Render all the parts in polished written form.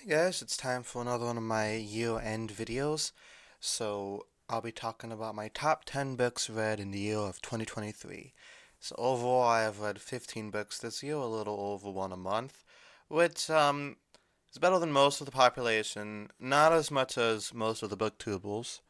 Hey guys, it's time for another one of my year-end videos. So I'll be talking about my top 10 books read in the year of 2023. So overall, I have read 15 books this year, a little over one a month, which is better than most of the population. Not as much as most of the booktubles,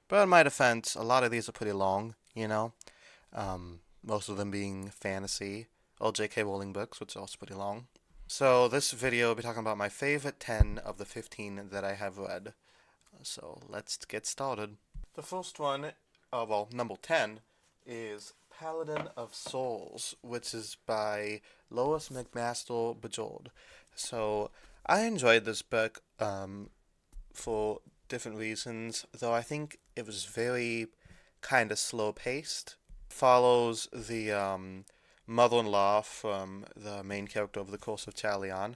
but in my defense, a lot of these are pretty long. Most of them being fantasy or J.K. Rowling books, which are also pretty long. So this video will be talking about my favorite 10 of the 15 that I have read. So let's get started. The first one, number 10, is Paladin of Souls, which is by Lois McMaster Bujold. So I enjoyed this book for different reasons, though I think it was very kind of slow paced. Follows the mother-in-law from the main character of The Curse of Chalion,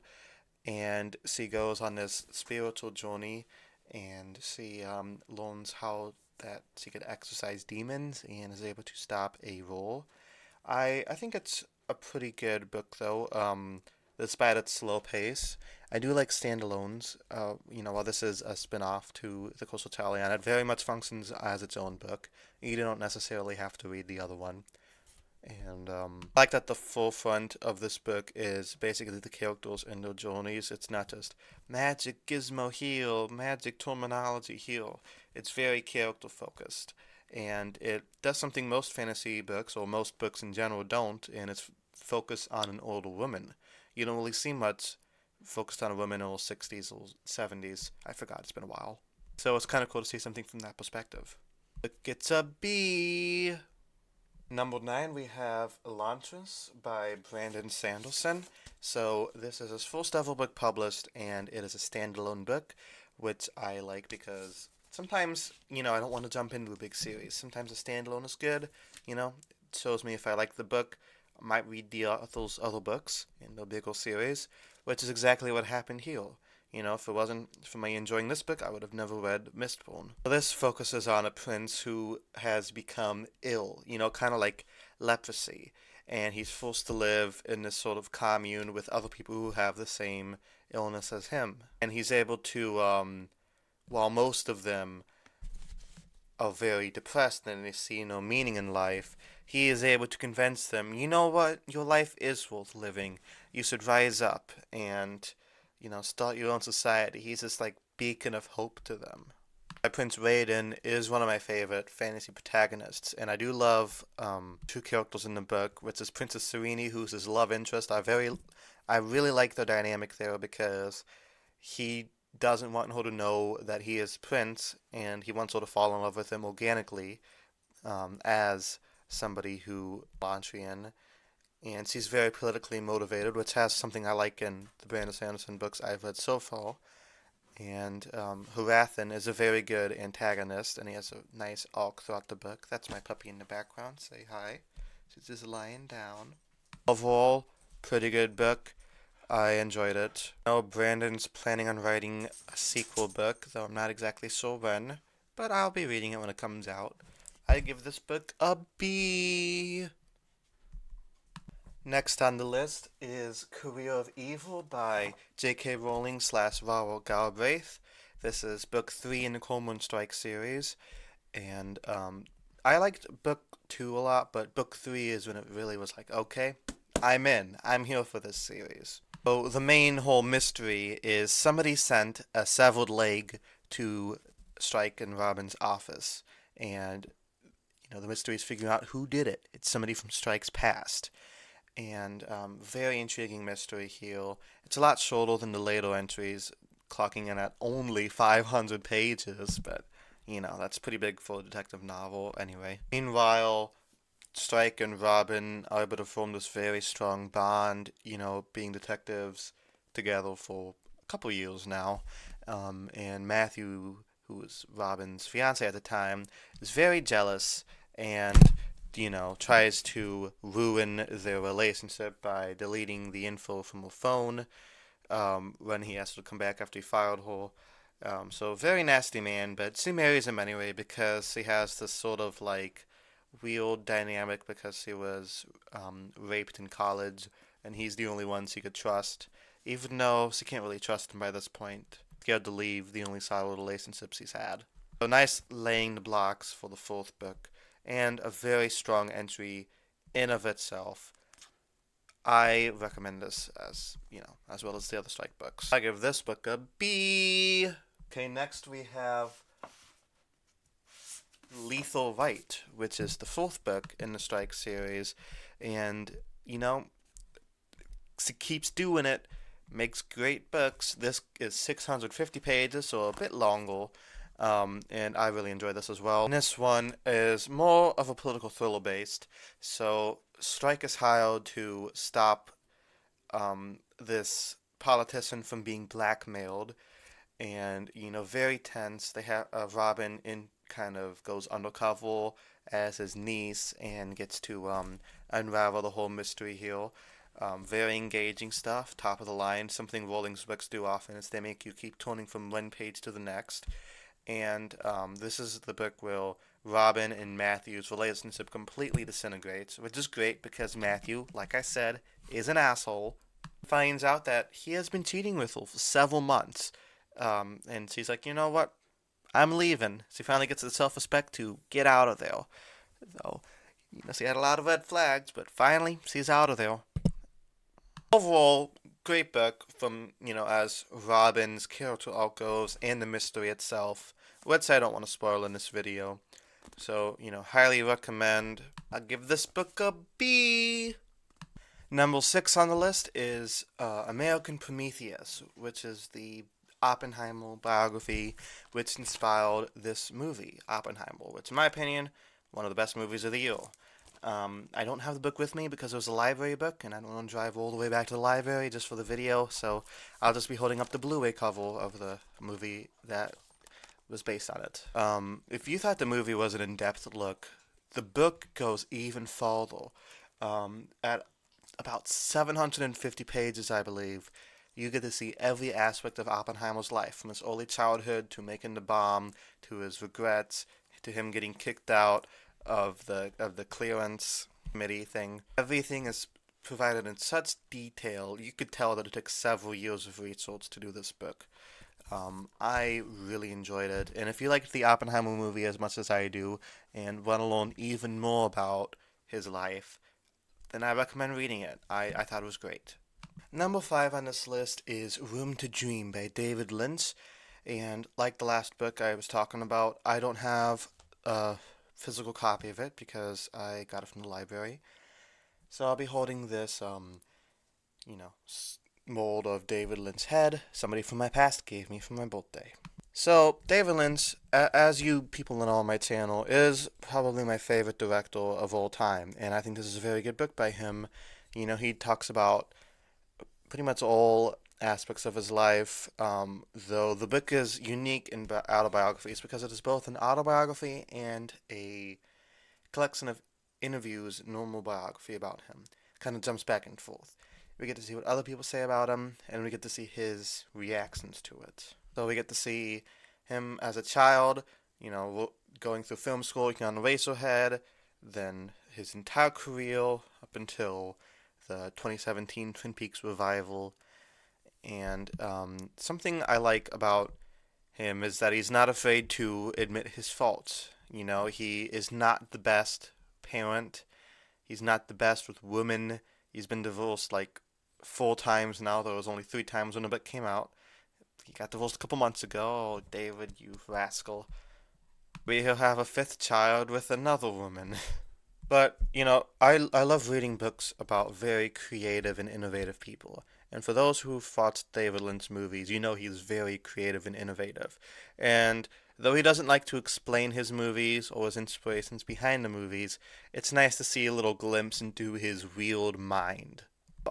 and she goes on this spiritual journey, and she learns how that she could exorcise demons and is able to stop a role. I think it's a pretty good book though. Despite its slow pace, I do like standalones. While this is a spin-off to The Coastal Talion, it very much functions as its own book. You don't necessarily have to read the other one. And I like that the forefront of this book is basically the characters and their journeys. It's not just magic gizmo heal, magic terminology heal. It's very character focused. And it does something most fantasy books, or most books in general, don't, and it's focused on an older woman. You don't really see much focused on a woman in her 60s or 70s. I forgot, it's been a while. So it's kind of cool to see something from that perspective. It gets a B. Number 9, we have Elantris by Brandon Sanderson. So this is his first ever book published, and it is a standalone book, which I like because sometimes, I don't want to jump into a big series. Sometimes a standalone is good, it shows me if I like the book. I might read the author's other books in the bigger series, which is exactly what happened here. If it wasn't for me enjoying this book, I would have never read Mistborn. This focuses on a prince who has become ill, kind of like leprosy, and he's forced to live in this sort of commune with other people who have the same illness as him. And he's able to, while most of them are very depressed and they see no meaning in life, he is able to convince them, you know what, your life is worth living. You should rise up and start your own society. He's this like beacon of hope to them. Prince Raiden is one of my favorite fantasy protagonists, and I do love two characters in the book, which is Princess Serene, who's his love interest. I really like the dynamic there because he doesn't want her to know that he is Prince, and he wants her to fall in love with him organically, as somebody who Bontrian, and she's very politically motivated, which has something I like in the Brandon Sanderson books I've read so far. And Hrathen is a very good antagonist, and he has a nice arc throughout the book. That's my puppy in the background. Say hi. She's just lying down. Overall, pretty good book. I enjoyed it. Brandon's planning on writing a sequel book, though I'm not exactly sure when, but I'll be reading it when it comes out. I give this book a B. Next on the list is Career of Evil by J.K. Rowling / Varro Galbraith. This is book 3 in the Cormoran Strike series, and I liked book 2 a lot, but book 3 is when it really was like, okay, I'm in. I'm here for this series. So the main whole mystery is somebody sent a severed leg to Strike and Robin's office, and the mystery is figuring out who did it. It's somebody from Strike's past. And very intriguing mystery here. It's a lot shorter than the later entries, clocking in at only 500 pages, but that's pretty big for a detective novel anyway. Meanwhile, Strike and Robin are able to form this very strong bond, being detectives together for a couple years now. And Matthew, who was Robin's fiance at the time, is very jealous and tries to ruin their relationship by deleting the info from her phone when he has to come back after he fired her. So very nasty man, but she marries him anyway because he has this sort of like weird dynamic because she was raped in college and he's the only one she could trust. even though she can't really trust him by this point. Scared to leave the only solid relationships he's had. So nice laying the blocks for the fourth book, and a very strong entry in of itself. I recommend this as well as the other Strike books. I give this book a B. Okay, next we have Lethal Right, which is the fourth book in the Strike series, and she keeps doing it, makes great books. This is 650 pages, so a bit longer, and I really enjoy this as well. And this one is more of a political thriller based, so Strike is hired to stop this politician from being blackmailed, and very tense. They have Robin in kind of goes undercover as his niece and gets to unravel the whole mystery here. Very engaging stuff, top of the line. Something Rolling books do often is they make you keep turning from one page to the next. And this is the book where Robin and Matthew's relationship completely disintegrates, which is great because Matthew, like I said, is an asshole. Finds out that he has been cheating with her for several months. And she's like, you know what? I'm leaving. She finally gets the self-respect to get out of there. So, she had a lot of red flags, but finally, she's out of there. Overall, great book from, as Robin's character arc goes and the mystery itself, which I don't want to spoil in this video. So, highly recommend. I'll give this book a B. Number 6 on the list is American Prometheus, which is the Oppenheimer biography which inspired this movie, Oppenheimer, which in my opinion, one of the best movies of the year. I don't have the book with me because it was a library book, and I don't want to drive all the way back to the library just for the video, so I'll just be holding up the Blu-ray cover of the movie that was based on it. If you thought the movie was an in-depth look, the book goes even further. At about 750 pages, I believe, you get to see every aspect of Oppenheimer's life, from his early childhood to making the bomb, to his regrets, to him getting kicked out of the clearance committee thing. Everything is provided in such detail. You could tell that it took several years of research to do this book. I really enjoyed it, and if you liked the Oppenheimer movie as much as I do, and want to learn even more about his life, then I recommend reading it. I thought it was great. Number 5 on this list is Room to Dream by David Lynch, and like the last book I was talking about, I don't have a physical copy of it because I got it from the library. So I'll be holding this, mold of David Lynch's head somebody from my past gave me for my birthday. So, David Lynch, as you people know on my channel, is probably my favorite director of all time, and I think this is a very good book by him. He talks about pretty much all aspects of his life, though the book is unique in autobiographies because it is both an autobiography and a collection of interviews, normal biography about him. Kind of jumps back and forth. We get to see what other people say about him, and we get to see his reactions to it. So we get to see him as a child, going through film school, working on Eraserhead, then his entire career up until the 2017 Twin Peaks revival. And something I like about him is that he's not afraid to admit his faults. He is not the best parent. He's not the best with women. He's been divorced like 4 times now. There was only 3 times when the book came out. He got divorced a couple months ago. Oh, David, you rascal. He'll have a 5th child with another woman. But, I love reading books about very creative and innovative people. And for those who've watched David Lynch movies, he's very creative and innovative. And though he doesn't like to explain his movies or his inspirations behind the movies, it's nice to see a little glimpse into his weird mind.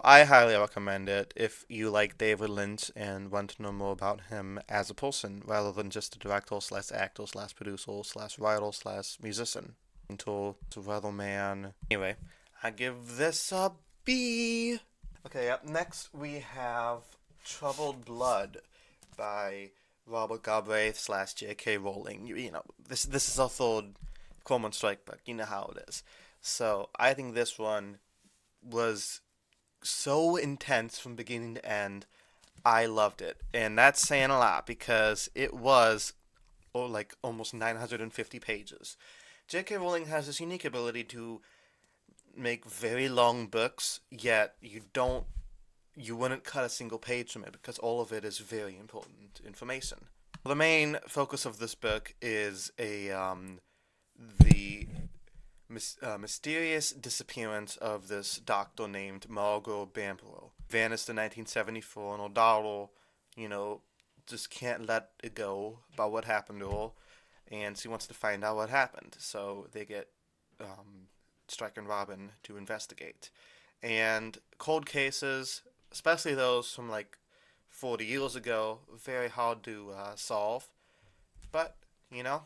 I highly recommend it if you like David Lynch and want to know more about him as a person, rather than just a director / actor / producer / writer / musician. Until weatherman. Anyway, I give this a B. Okay, up next we have Troubled Blood by Robert Galbraith / J.K. Rowling. This is our third Corman Strike book. You know how it is. So I think this one was so intense from beginning to end. I loved it, and that's saying a lot because it was like almost 950 pages. J.K. Rowling has this unique ability to make very long books, yet you wouldn't cut a single page from it because all of it is very important information. The main focus of this book is the mysterious disappearance of this doctor named Margot Bamborough. Vanished in 1974, and O'Donnell, you know, just can't let it go about what happened to her, and she wants to find out what happened. So they get Strike and Robin to investigate. And cold cases, especially those from like 40 years ago, very hard to solve. But, you know,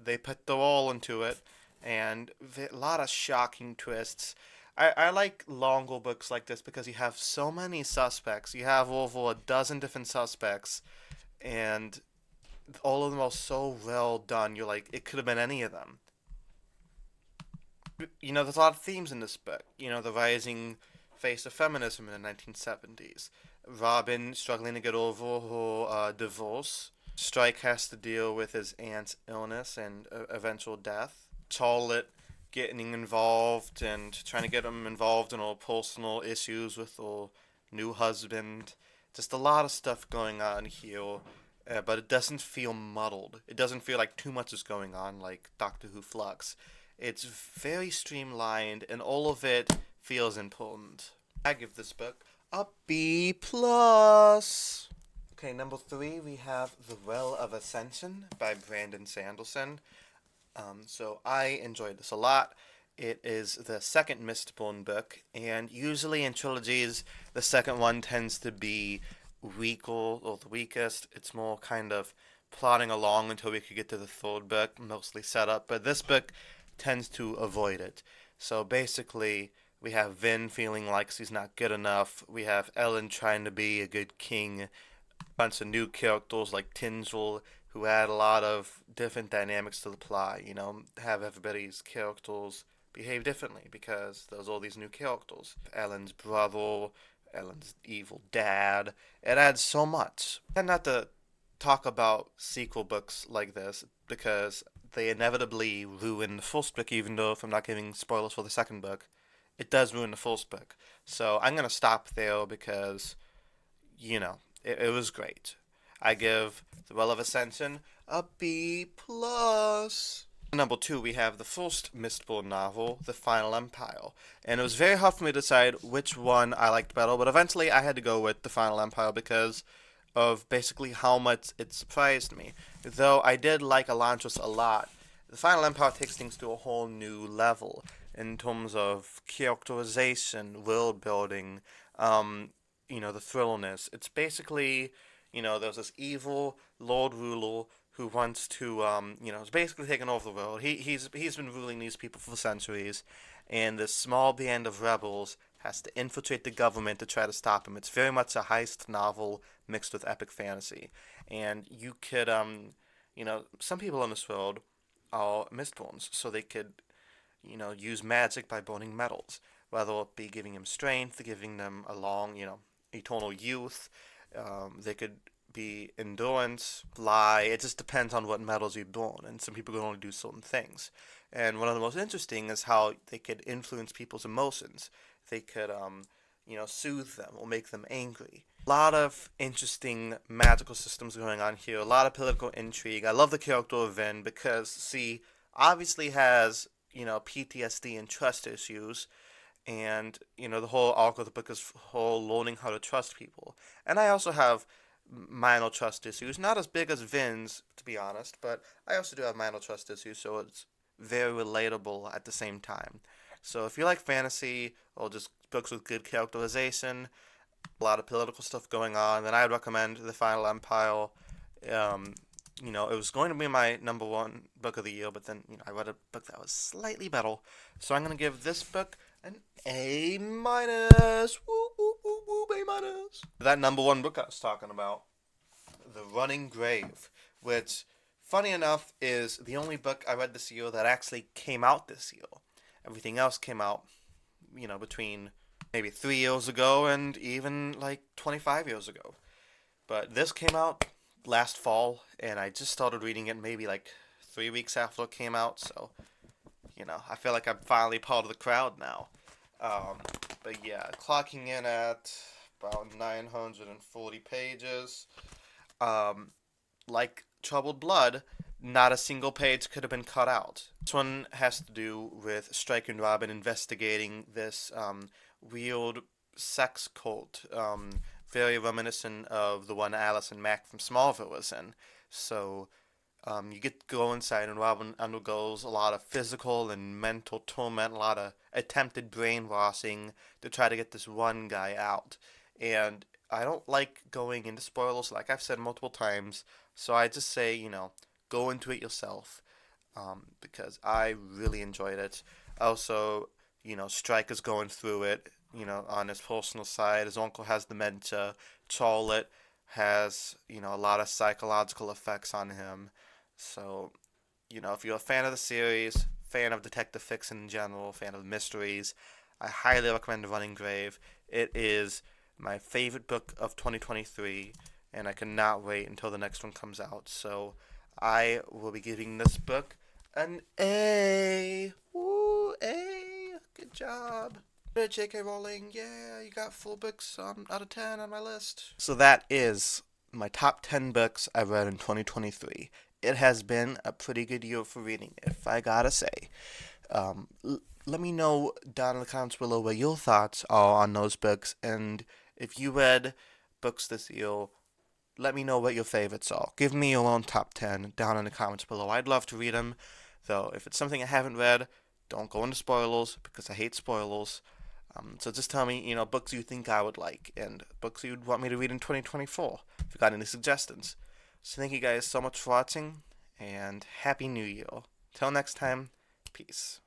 they put their all into it, and a lot of shocking twists. I like longer books like this because you have so many suspects. You have over a dozen different suspects, and all of them are so well done. You're like, it could have been any of them. There's a lot of themes in this book. The rising face of feminism in the 1970s. Robin struggling to get over her divorce. Strike has to deal with his aunt's illness and eventual death. Charlotte getting involved and trying to get him involved in all personal issues with her new husband. Just a lot of stuff going on here, but it doesn't feel muddled. It doesn't feel like too much is going on like Doctor Who Flux. It's very streamlined, and all of it feels important. I give this book a B plus. Okay, number 3 we have The Well of Ascension by Brandon Sanderson. So I enjoyed this a lot. It is the second Mistborn book, and usually in trilogies, the second one tends to be weaker or the weakest. It's more kind of plodding along until we could get to the third book, mostly set up. But this book tends to avoid it. So basically, we have Vin feeling like she's not good enough. We have Ellen trying to be a good king. A bunch of new characters like Tyndall, who add a lot of different dynamics to the plot. Have everybody's characters behave differently because there's all these new characters. Ellen's brother, Ellen's evil dad. It adds so much. And not to talk about sequel books like this because they inevitably ruin the first book, even though if I'm not giving spoilers for the second book, it does ruin the first book. So I'm going to stop there because, it was great. I give The Well of Ascension a B plus. Number 2, we have the first Mistborn novel, The Final Empire. And it was very hard for me to decide which one I liked better, but eventually I had to go with The Final Empire because of basically how much it surprised me. Though I did like Elantris a lot, The Final Empire takes things to a whole new level in terms of characterization, world building, the thrillerness. It's basically, there's this evil Lord Ruler who wants to, is basically taking over the world. He's been ruling these people for centuries, and this small band of rebels has to infiltrate the government to try to stop him. It's very much a heist novel mixed with epic fantasy, and you could, some people in this world are Mistborns, so they could, use magic by burning metals, whether it be giving them strength, giving them a long, eternal youth. They could be endurance, lie. It just depends on what metals you burn, and some people can only do certain things. And one of the most interesting is how they could influence people's emotions. They could, soothe them or make them angry. A lot of interesting magical systems going on here. A lot of political intrigue. I love the character of Vin because she obviously has, PTSD and trust issues. And, the whole arc of the book is whole learning how to trust people. And I also have minor trust issues. Not as big as Vin's, to be honest, but I also do have minor trust issues, so it's very relatable at the same time. So if you like fantasy or just books with good characterization, a lot of political stuff going on, then I would recommend The Final Empire. It was going to be my number 1 book of the year, but then, I read a book that was slightly better. So I'm going to give this book an A minus. Woo, woo, woo, woo, A minus. That number 1 book I was talking about, The Running Grave, which, funny enough, is the only book I read this year that actually came out this year. Everything else came out, between maybe 3 years ago and even like 25 years ago. But this came out last fall, and I just started reading it maybe like 3 weeks after it came out. So I feel like I'm finally part of the crowd now. Um, but yeah, clocking in at about 940 pages. Um, like Troubled Blood, not a single page could have been cut out. This one has to do with Stryker and Robin investigating this weird sex cult, very reminiscent of the one Alice and Mac from Smallville was in. So you get to go inside, and Robin undergoes a lot of physical and mental torment, a lot of attempted brainwashing to try to get this one guy out. And I don't like going into spoilers, like I've said multiple times, so I just say, go into it yourself, because I really enjoyed it. Also, Stryker's going through it, on his personal side. His uncle has dementia. Charlotte has, a lot of psychological effects on him. So, if you're a fan of the series, fan of detective fiction in general, fan of mysteries, I highly recommend The Running Grave. It is my favorite book of 2023, and I cannot wait until the next one comes out. So, I will be giving this book an A. Woo, A. Good job. J.K. Rowling, yeah, you got 4 books out of 10 on my list. So that is my top 10 books I read in 2023. It has been a pretty good year for reading, if I gotta say. Let me know down in the comments below what your thoughts are on those books, and if you read books this year, let me know what your favorites are. Give me your own top 10 down in the comments below. I'd love to read them, though if it's something I haven't read, don't go into spoilers, because I hate spoilers. So just tell me, books you think I would like, and books you'd want me to read in 2024, if you got any suggestions. So thank you guys so much for watching, and Happy New Year. Till next time, peace.